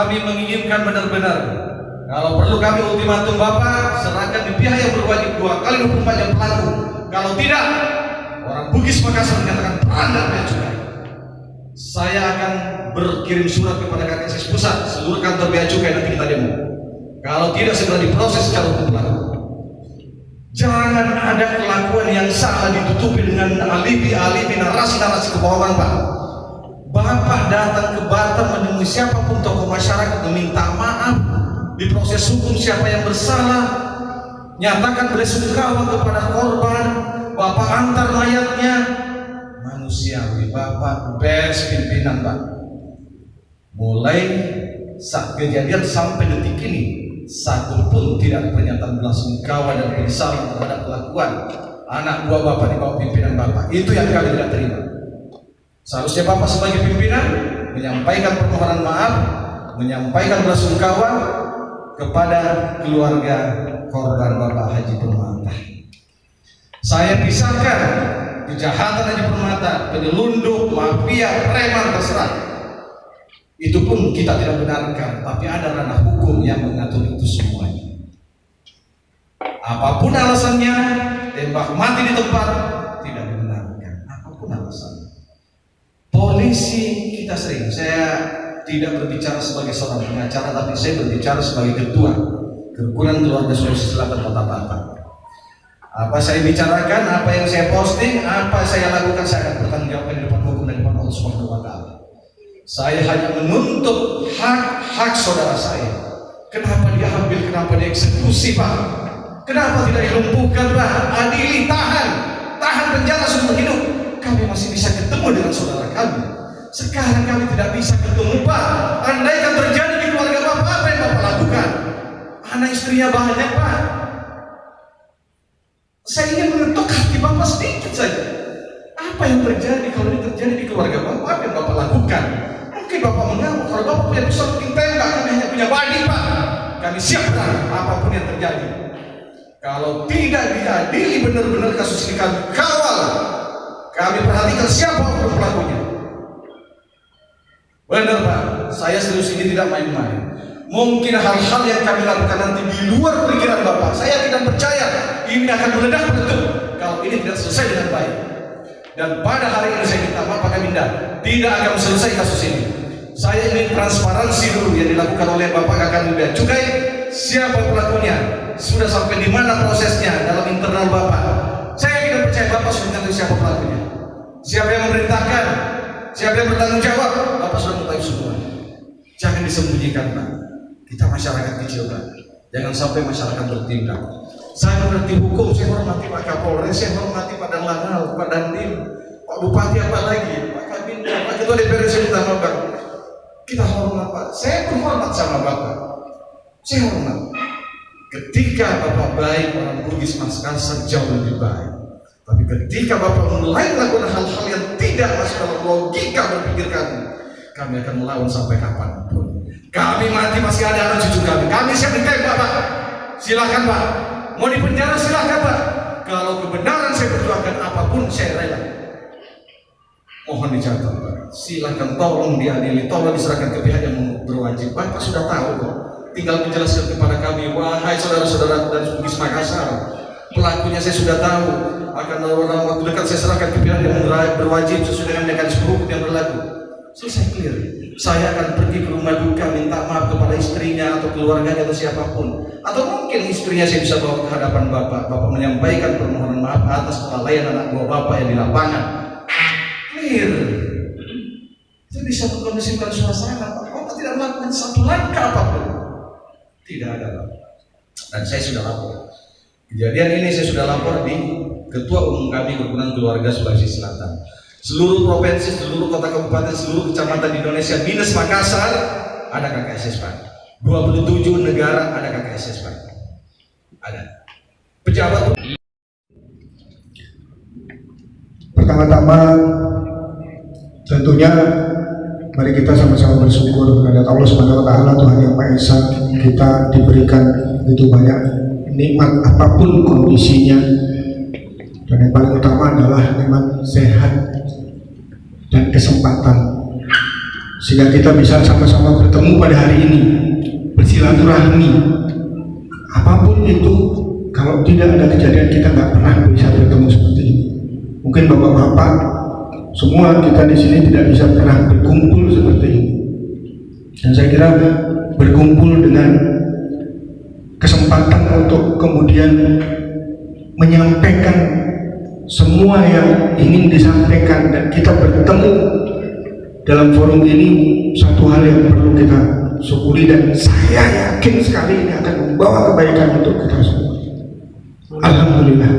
kami menginginkan benar-benar kalau perlu kami ultimatum Bapak serahkan di pihak yang berwajib 2 kali 24 jam pelaku. Kalau tidak, orang Bugis Makassar menyatakan peran dan bea cukai. Saya akan berkirim surat kepada KKSS Pusat, seluruh kantor bea cukai, nanti kita demo. Kalau tidak segera diproses secara hukum pelaku. Jangan ada kelakuan yang salah ditutupi dengan alibi-alibi, narasi-narasi kebohongan, Pak. Bapak datang ke Batam menemui siapapun tokoh masyarakat meminta maaf, diproses hukum siapa yang bersalah, nyatakan belasungkawa kepada korban, Bapak antar mayatnya. Manusiawi, Bapak best pimpinan, Pak. Mulai saat kejadian sampai detik ini, satu pun tidak pernyataan belasungkawa dan penyesalan terhadap kelakuan anak buah Bapak di bawah pimpinan Bapak. Itu yang kami tidak terima. Seharusnya Bapak sebagai pimpinan menyampaikan permohonan maaf, menyampaikan belasungkawa kepada keluarga korban Bapak Haji Permata. Saya pisahkan kejahatan Haji Permata, penyelundup, mafia, preman, terserah. Itu pun kita tidak benarkan, tapi ada ranah hukum yang mengatur itu semuanya. Apapun alasannya, tembak mati di tempat tidak dibenarkan. Apapun alasannya. Polisi kita sering, saya tidak berbicara sebagai seorang pengacara, tapi saya berbicara sebagai ketua Kerukunan Keluarga Sulawesi Selatan Kota Batam. Apa saya bicarakan, apa yang saya posting, apa saya lakukan, saya akan bertanggung jawab di depan hukum dan di depan Allah Subhanahu wa Ta'ala. Saya hanya menuntut hak saudara saya. Kenapa dia ambil, kenapa dia eksekusi, Pak? Kenapa tidak dilumpuhkan, Pak? Adili, tahan penjara seumur hidup. Kami masih bisa ketemu dengan saudara kami. Sekarang kami tidak bisa ketemu, Pak. Andaikan terjadi di keluarga Bapak, apa yang Bapak lakukan? Anak istrinya banyak, Pak. Saya ingin mengetuk hati Bapak sedikit saja. Apa yang terjadi kalau ini terjadi di keluarga Bapak? Apa yang Bapak lakukan? Mungkin Bapak mengamuk. Kalau Bapak punya pisau mungkin tembak, kami hanya punya badi, Pak. Kami siap perang apapun yang terjadi. Kalau tidak diadili benar-benar kasus ini, kami kawal. Kami perhatikan siapa oknum pelakunya. Benar, Pak, saya serius, ini tidak main-main. Mungkin hal-hal yang kami lakukan nanti di luar pikiran Bapak. Saya tidak percaya ini akan meledak betul kalau ini tidak selesai dengan baik. Dan pada hari ini saya minta maaf Pak Kaminda, tidak akan selesai kasus ini. Saya ingin transparansi dulu yang dilakukan oleh Bapak Kakak Bea Cukai. Siapa pelakunya, sudah sampai di mana prosesnya dalam internal Bapak. Saya tidak percaya Bapak sudah mengetahui siapa pelakunya, siapa yang memerintahkan, siapa yang bertanggung jawab. Bapak sudah mengetahui semua. Jangan disembunyikan, Pak. Kita masyarakat kecil, Pak. Jangan sampai masyarakat bertindak. Saya mengerti hukum, saya hormati Pak Kapolres, saya hormati Pak Danlanal, Pak Dandim, Pak Bupati, apa lagi, Pak Kabinda, Pak Ketua DPR, saya minta maaf, Pak. Kita hormat, Pak. Saya pun hormat sama Bapak. Saya hormat. Ketika Bapak baik, orang Bugis Makassar jauh lebih baik. Tapi ketika Bapak mulai melakukan hal-hal yang tidak masuk dalam logika berpikir kami akan melawan sampai kapanpun. Kami mati masih ada anak cucu kami. Kami siap ditembak, Pak. Silakan, Pak. Mau dipenjara silakan, Pak. Kalau kebenaran saya perjuangkan apapun saya rela. Mohon dicatat, Pak. Silakan, tolong diadili, tolong diserahkan ke pihak yang berwajib. Bapak sudah tahu kok. Tinggal menjelaskan kepada kami, wahai saudara-saudara dari Bugis Makassar, pelakunya saya sudah tahu. Akan dalam waktu dekat saya serahkan ke pihak yang berwajib sesuai dengan mekanisme hukum yang berlaku. Selesai, clear. Saya akan pergi ke rumah duka minta maaf kepada istrinya atau keluarganya atau siapapun. Atau mungkin istrinya saya bisa bawa ke hadapan Bapak. Bapak menyampaikan permohonan maaf atas kelalaian anak buah Bapak yang di lapangan. Clear. Itu bisa mengkondisikan suasana. Bapak tidak melakukan satu langkah apapun. Tidak ada, Pak. Dan saya sudah lapor. Kejadian ini saya sudah lapor di Ketua Umum kami Kerukunan Keluarga Sulawesi Selatan. Seluruh provinsi, seluruh kota kabupaten, seluruh kecamatan di Indonesia minus Makassar ada KKSS, Pak. 27 negara ada KKSS, Pak. Ada. Pejabat. Pertama-tama tentunya mari kita sama-sama bersyukur kepada Allah Subhanahu wa Ta'ala, Tuhan Yang Maha Esa. Kita diberikan begitu banyak nikmat apapun kondisinya, dan yang paling utama adalah nikmat sehat dan kesempatan. sehingga kita bisa sama-sama bertemu pada hari ini, bersilaturahmi. Apapun itu, kalau tidak ada kejadian kita nggak pernah bisa bertemu seperti ini. Mungkin bapak-bapak semua kita di sini tidak bisa pernah berkumpul seperti ini. Dan saya kira berkumpul dengan kesempatan untuk kemudian menyampaikan semua yang ingin disampaikan dan kita bertemu dalam forum ini, satu hal yang perlu kita syukuri, dan saya yakin sekali ini akan membawa kebaikan untuk kita semua. Alhamdulillah.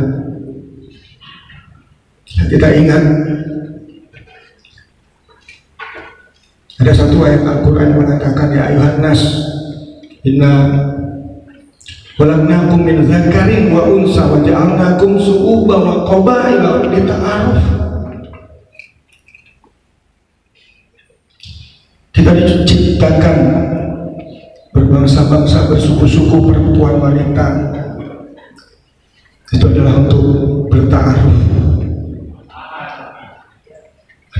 Kita ingat ada satu ayat Al-Quran mengatakan, ya ayuhan nas inna khalaqnakum min dzakarin wa unsa wa ja'alnakum syu'uban wa qabaila lita'aruf. Kita diciptakan berbangsa-bangsa, bersuku-suku, perempuan, wanita. Itu adalah untuk berta'aruf.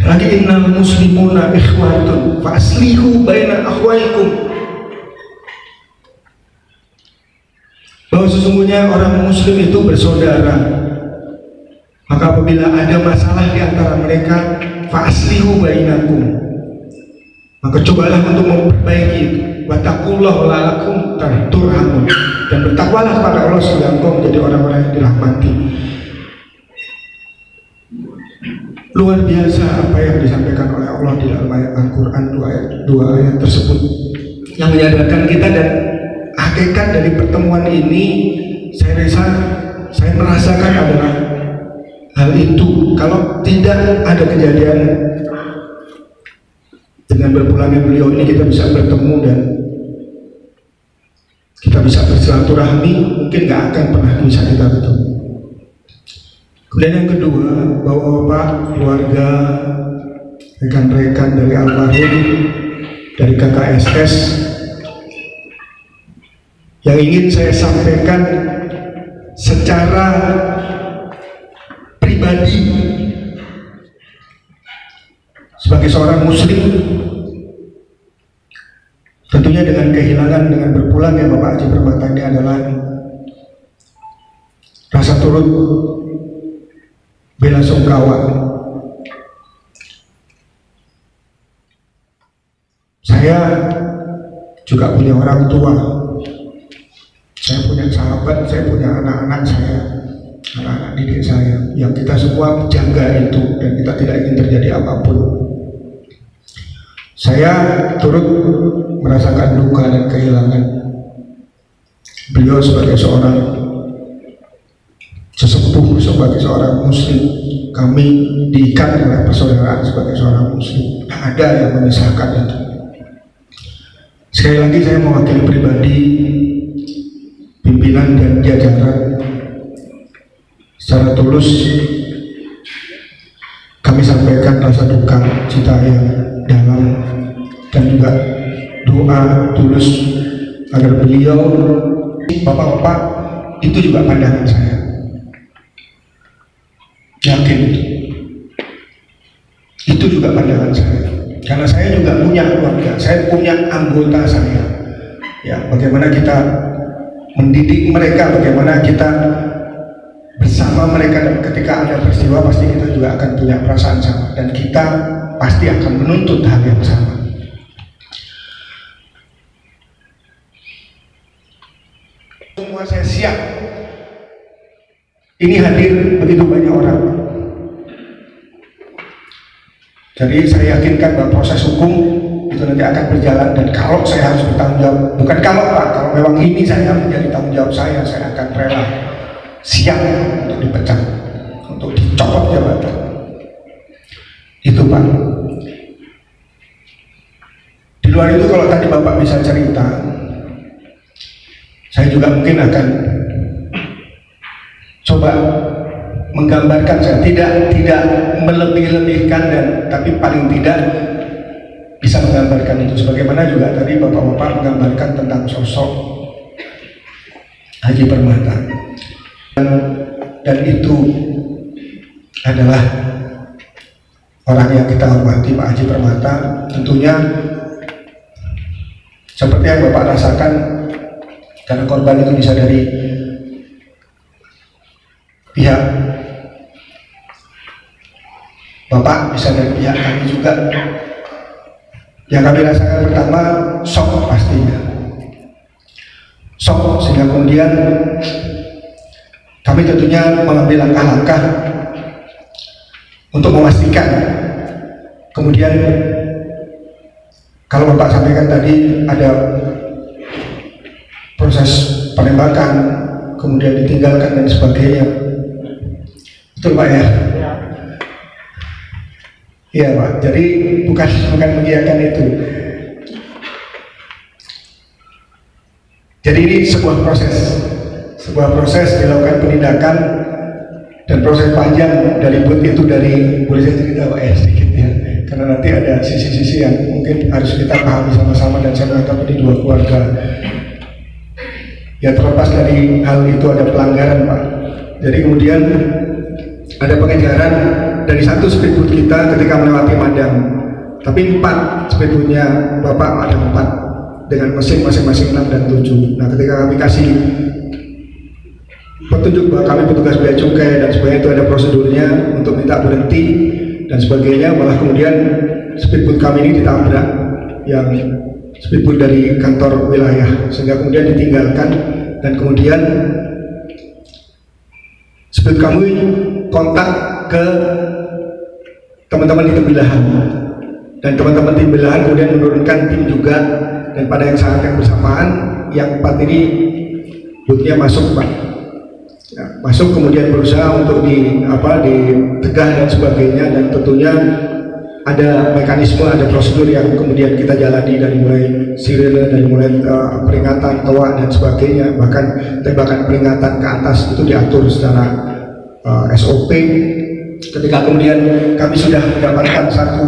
Lagi innal muslimuna ikhwatun fa aslihu baina akhwaikum. Bahwa sesungguhnya orang muslim itu bersaudara. Maka apabila ada masalah di antara mereka, fa aslihu bainakum, maka cobalah untuk memperbaiki. Wattaqullaha la'allakum turhamun, dan bertakwalah kepada Allah sehingga engkau menjadi orang-orang yang dirahmati. Luar biasa apa yang disampaikan oleh Allah di dalam ayat Al-Quran, dua ayat tersebut yang menyadarkan kita, dan hakikat dari pertemuan ini saya merasakan adalah hal itu. Kalau tidak ada kejadian dengan berpulangnya beliau ini, kita bisa bertemu dan kita bisa bersilaturahmi, mungkin nggak akan pernah bisa kita bertemu. Kemudian yang kedua, bapak-bapak, keluarga, rekan-rekan dari almarhum, dari KKSS, yang ingin saya sampaikan secara pribadi sebagai seorang muslim, tentunya dengan kehilangan, dengan berpulangnya Bapak Haji Permata ini adalah rasa turut bela sungkawa. Saya juga punya orang tua, saya punya sahabat, saya punya anak-anak saya, anak-anak didik saya, yang kita semua menjaga itu, dan kita tidak ingin terjadi apapun. Saya turut merasakan duka dan kehilangan beliau sebagai seorang sesepuh, sebagai seorang muslim. Kami diikat oleh persaudaraan sebagai seorang muslim, tidak ada yang memisahkan itu. Sekali lagi saya mewakili pribadi, pimpinan dan jajaran, secara tulus kami sampaikan rasa duka cita yang dalam, dan juga doa tulus agar beliau, bapak-bapak, itu juga pandangan saya, yakin itu juga pandangan saya, karena saya juga punya keluarga, saya punya anggota saya, ya, bagaimana kita mendidik mereka, bagaimana kita bersama mereka, dan ketika ada peristiwa pasti kita juga akan punya perasaan sama, dan kita pasti akan menuntut hal yang sama. Semua saya siap. Ini hadir begitu banyak orang. Jadi saya yakinkan bahwa proses hukum itu nanti akan berjalan, dan kalau saya harus bertanggung jawab, bukan kalau Pak, kalau memang ini saya menjadi tanggung jawab saya akan rela, siap untuk dipecat, untuk dicopot jabatan. Itu Pak. Di luar itu kalau tadi Bapak bisa cerita, saya juga mungkin akan coba menggambarkan, saya tidak melebih-lebihkan, dan tapi paling tidak bisa menggambarkan itu, sebagaimana juga tadi bapak-bapak menggambarkan tentang sosok Haji Permata, dan itu adalah orang yang kita hormati, Pak Haji Permata. Tentunya seperti yang Bapak rasakan, karena korban itu bisa dari pihak Bapak, bisa dari pihak kami juga. Yang kami rasakan pertama shock pastinya, shock, sehingga kemudian kami tentunya mengambil langkah-langkah untuk memastikan. Kemudian kalau Bapak sampaikan tadi ada proses penembakan, kemudian ditinggalkan dan sebagainya, betul Pak ya? Iya Pak, jadi bukan mengiyakan itu. Jadi ini sebuah proses dilakukan penindakan, dan proses panjang dari itu dari, boleh saya cerita Pak ya sedikit ya, karena nanti ada sisi-sisi yang mungkin harus kita pahami sama-sama, dan saya menganggap ini dua keluarga. Ya, terlepas dari hal itu ada pelanggaran Pak. Jadi kemudian ada pengejaran dari satu speedboat kita ketika melewati Madang, tapi 4 speedboatnya Bapak ada 4 dengan mesin masing-masing 6 dan 7. Nah, ketika kami kasih petunjuk bahwa kami petugas bea cukai dan sebagainya, itu ada prosedurnya untuk minta berhenti dan sebagainya, malah kemudian speedboat kami ini ditabrak yang speedboat dari kantor wilayah, sehingga kemudian ditinggalkan. Dan kemudian speedboat kami kontak ke teman-teman di Tembilahan, dan teman-teman di Tembilahan kemudian menurunkan tim juga, dan pada saat yang bersamaan yang 4 ini bootnya masuk Pak, ya, masuk kemudian berusaha untuk ditegah dan sebagainya, dan tentunya ada mekanisme, ada prosedur yang kemudian kita jalani, dari mulai sirene, dari mulai peringatan, toa dan sebagainya, bahkan tembakan peringatan ke atas itu diatur secara SOP. Ketika kemudian kami sudah mendapatkan satu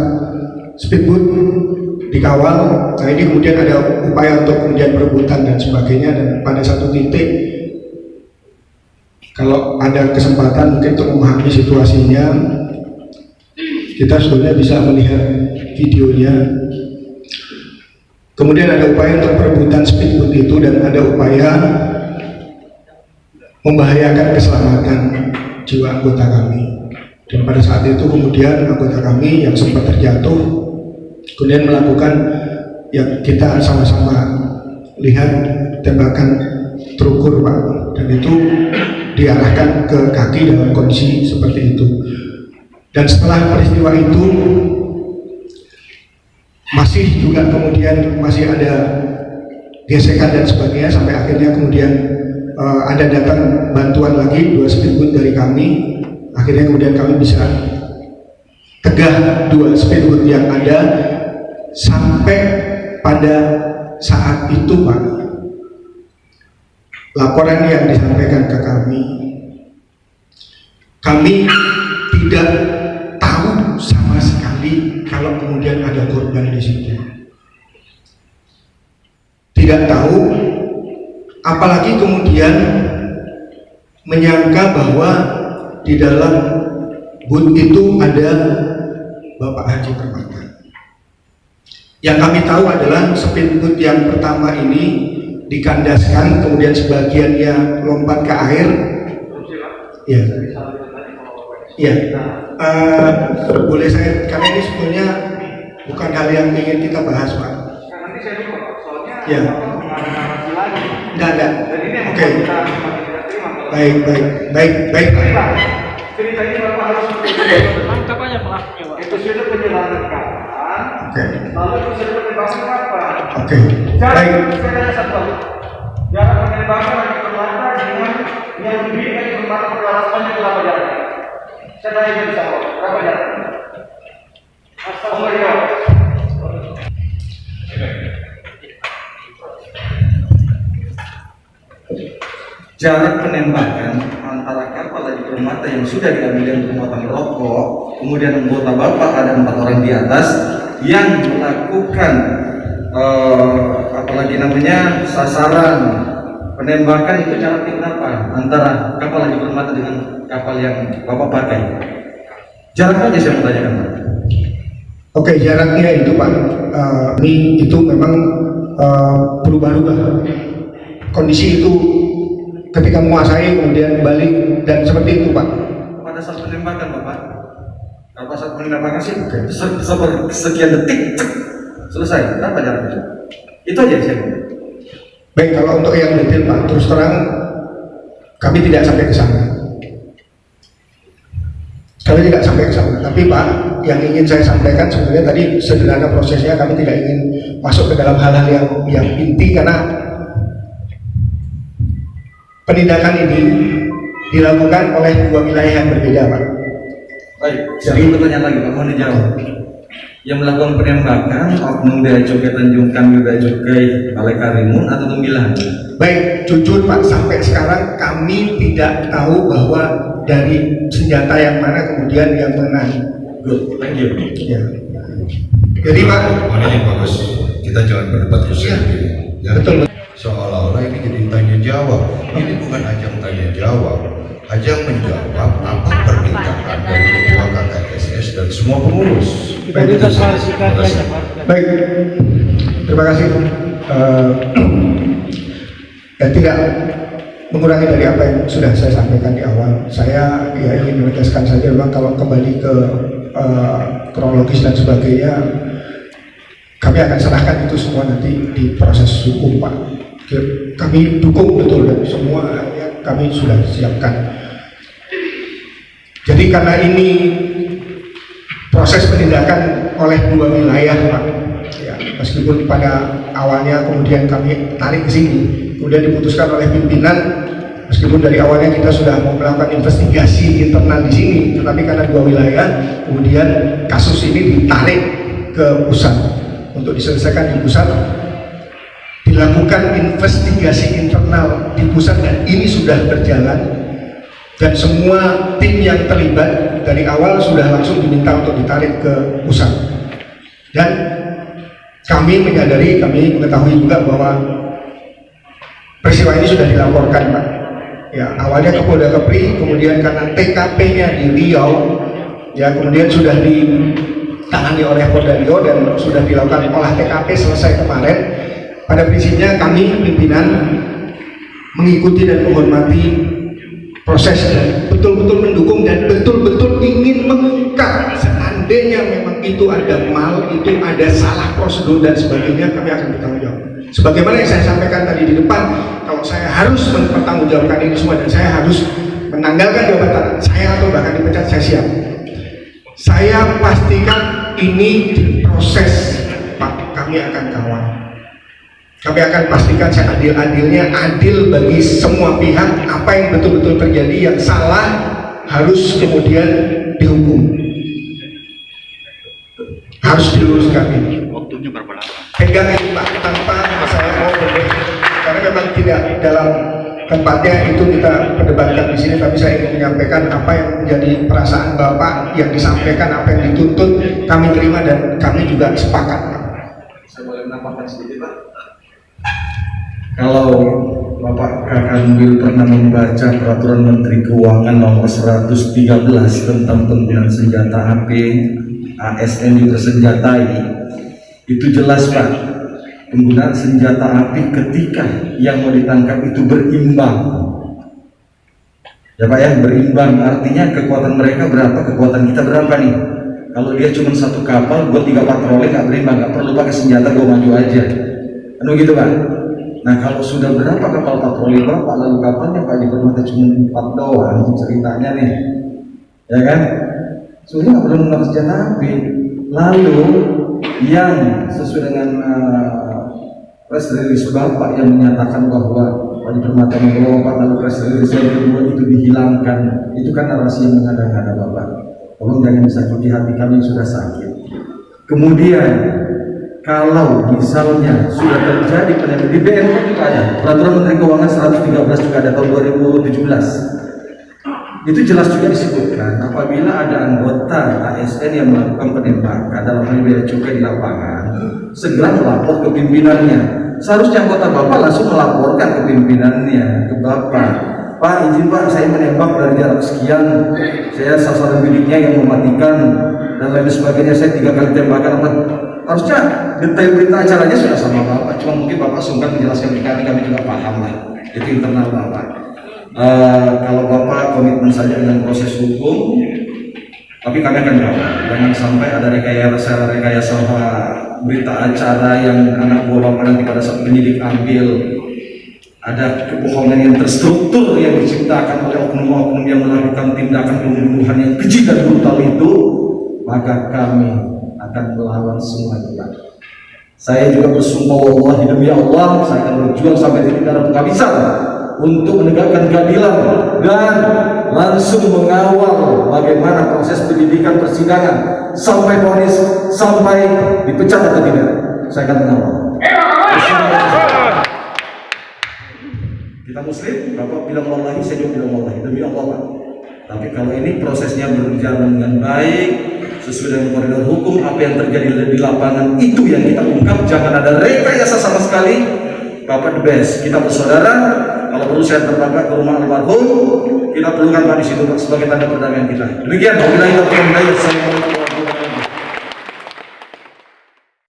speedboat dikawal, nah ini kemudian ada upaya untuk kemudian perebutan dan sebagainya, dan pada satu titik, kalau ada kesempatan mungkin untuk memahami situasinya, kita sebetulnya bisa melihat videonya. Kemudian ada upaya untuk perebutan speedboat itu, dan ada upaya membahayakan keselamatan jiwa anggota kami. Dan pada saat itu kemudian anggota kami yang sempat terjatuh kemudian melakukan yang kita sama-sama lihat, tembakan terukur Pak, dan itu diarahkan ke kaki dalam kondisi seperti itu. Dan setelah peristiwa itu masih juga kemudian masih ada gesekan dan sebagainya, sampai akhirnya kemudian ada datang bantuan lagi 2 speedboat dari kami. Akhirnya kemudian kami bisa tegah 2 speedboat yang ada. Sampai pada saat itu Pak, laporan yang disampaikan ke kami tidak tahu sama sekali kalau kemudian ada korban di situ. Tidak tahu, apalagi kemudian menyangka bahwa di dalam boot itu ada Bapak Haji Permata. Yang kami tahu adalah speedboat yang pertama ini dikandaskan, kemudian sebagiannya lompat ke air. Ya, ya. Boleh saya, karena ini sebetulnya bukan hal yang ingin kita bahas Pak. Nanti saya lupa, soalnya ya. Enggak. Oke. Baik. Ceritanya Bapak harus mantap aja Pak. Itu sudah penyelenggaraan. Oke. Lalu itu sudah penembakan apa? Oke. Baik. Saya tanya satu. Jarak penembakan lagi berlata dengan yang diberikan tempat peralatannya berapa jarak? Saya tanya bisa berapa jarak? Astagfirullah. Jarak penembakan antara kapal Haji Permata yang sudah diambil dengan pemuatan rokok, kemudian anggota Bapak ada 4 orang di atas yang melakukan apalagi namanya sasaran penembakan, itu jaraknya berapa antara kapal Haji Permata dengan kapal yang Bapak pakai? Jarak aja saya mau tanyakan Pak. Oke, jaraknya itu Pak, ini itu memang berubah-ubah. Kondisi itu ketika menguasai kemudian balik dan seperti itu Pak. Pada saat penembakan Bapak, pada saat penembakan sih sekian detik, cek, selesai. Berapa jaraknya? Itu aja saya. Baik, kalau untuk yang detail Pak, terus terang kami tidak sampai ke sana. Kami tidak sampai ke sana. Tapi Pak, yang ingin saya sampaikan sebenarnya tadi sederhana prosesnya, kami tidak ingin masuk ke dalam hal-hal yang inti karena penindakan ini dilakukan oleh dua wilayah yang berbeda Pak. Baik, jadi pertanyaan lagi Pak, mohon dijawab. Yang melakukan penembakan oknum Bea Cukai Tanjung Kambil Bea Cukai Balai Karimun atau Tembilahan? Baik, jujur Pak, sampai sekarang kami tidak tahu bahwa dari senjata yang mana kemudian yang menang. Good, thank you. Ya. Jadi Pak, mana yang bagus? Kita jangan berdebat khusus Iya. begini. Ya. Betul. Seolah-olah ini jadi tanya jawab. Ini bukan ajang tanya jawab, ajang menjawab apa permintaan dari ketua KKSS dan semua pengurus. Baik, Kita soal singkat aja Pak. baik, terima kasih. Dan tidak mengurangi dari apa yang sudah saya sampaikan di awal. Saya ya ingin menegaskan saja memang kalau kembali ke kronologis dan sebagainya, kami akan serahkan itu semua nanti di proses hukum Pak. Kami dukung betul dan semua yang kami sudah siapkan. Jadi karena ini proses penindakan oleh dua wilayah Pak, ya, meskipun pada awalnya kemudian kami tarik ke sini, kemudian diputuskan oleh pimpinan, meskipun dari awalnya kita sudah mau melakukan investigasi internal di sini, tetapi karena dua wilayah, kemudian kasus ini ditarik ke pusat untuk diselesaikan di pusat, dilakukan investigasi internal di pusat dan ini sudah berjalan. Dan semua tim yang terlibat dari awal sudah langsung diminta untuk ditarik ke pusat. Dan kami menyadari, kami mengetahui juga bahwa peristiwa ini sudah dilaporkan Pak. Ya, awalnya ke Polda Kepri, kemudian karena TKP-nya di Riau, ya kemudian sudah ditangani oleh Polda Riau dan sudah dilakukan olah TKP selesai kemarin. Pada prinsipnya kami pimpinan mengikuti dan menghormati proses dan betul-betul mendukung dan betul-betul ingin mengungkap seandainya memang itu ada mal, itu ada salah prosedur dan sebagainya, kami akan bertanggung jawab. Sebagaimana yang saya sampaikan tadi di depan, kalau saya harus mempertanggungjawabkan ini semua dan saya harus menanggalkan jabatan saya atau bahkan dipecat, saya siap. Saya pastikan ini diproses Pak, kami akan kawal. Kami akan pastikan seadil-adilnya, adil bagi semua pihak. Apa yang betul-betul terjadi, yang salah harus kemudian dihukum, harus diluruskan ini. Waktunya berapa lama? Pegang ini Pak, tanpa saya mau berbeda, karena memang tidak dalam tempatnya itu kita perdebatkan di sini. Tapi saya ingin menyampaikan apa yang menjadi perasaan Bapak, yang disampaikan, apa yang dituntut, kami terima dan kami juga sepakat Pak. Saya boleh menambahkan sedikit Pak. Kalau Bapak Kakanwil pernah membaca Peraturan Menteri Keuangan nomor 113 tentang penggunaan senjata api, ASN dipersenjatai, itu jelas Pak, penggunaan senjata api ketika yang mau ditangkap itu berimbang. Ya Pak ya, berimbang, artinya kekuatan mereka berapa, kekuatan kita berapa nih. Kalau dia cuma satu kapal, gue 3 patroli nggak berimbang, nggak perlu pakai senjata, gue maju aja. Kan begitu Pak. Nah kalau sudah berapa kapal patroli Bapak, lalu kapalnya Pak di Permata cuma 4 doang ceritanya nih, ya kan? Sudah nggak perlu menggunakan senjata api. Lalu yang sesuai dengan press release Bapak yang menyatakan bahwa Pak di Permata membawa 4, lalu press release yang kedua itu dihilangkan, itu kan narasi yang mengada-ngada Bapak. Tolong jangan disakiti hati kami yang sudah sakit. Kemudian kalau misalnya sudah terjadi penembakan di BNK juga ada, Peraturan Menteri Keuangan 113 juga ada tahun 2017. Itu jelas juga disebutkan apabila ada anggota ASN yang melakukan penembakan dalam hal bea cukai di lapangan, segera melapor ke pimpinannya. Seharusnya anggota Bapak langsung melaporkan ke pimpinannya, ke Bapak. Pak, izin Pak, saya menembak dari jarak sekian, saya sasaran bidiknya yang mematikan dan lain sebagainya. Saya 3 kali tembakan. Harusnya detail berita acaranya sudah sama Bapak, cuma mungkin Bapak sungkan menjelaskan ke kami juga paham lah, itu internal Bapak. Kalau Bapak komitmen saja dengan proses hukum, tapi kami akan jawab. Jangan sampai ada rekayasa berita acara yang anak buah Bapak nanti pada saat penyidik ambil, ada kebohongan yang terstruktur yang diciptakan oleh oknum-oknum yang melakukan tindakan pembunuhan yang keji dan brutal itu, maka kami akan melawan semua itu. Saya juga bersumpah wallahi demi Allah, saya akan berjuang sampai titik darah penghabisan untuk menegakkan keadilan dan langsung mengawal bagaimana proses penyidikan persidangan sampai vonis, sampai dipecat atau tidak. Saya akan mengawal. Kita Muslim, Bapak bilang wallahi, saya juga bilang wallahi demi Allah Pak. Tapi kalau ini prosesnya berjalan dengan baik, sesuai dengan koridor hukum, apa yang terjadi di lapangan itu yang kita ungkap, jangan ada rekayasa sama sekali. Bapak the best, kita bersaudara. Kalau perlu saya terbakar ke rumah almarhum, kita perlukan Pak di situ sebagai tanda perdamaian kita. Demikian, wabillahi taufiq wal hidayah. Assalamualaikum.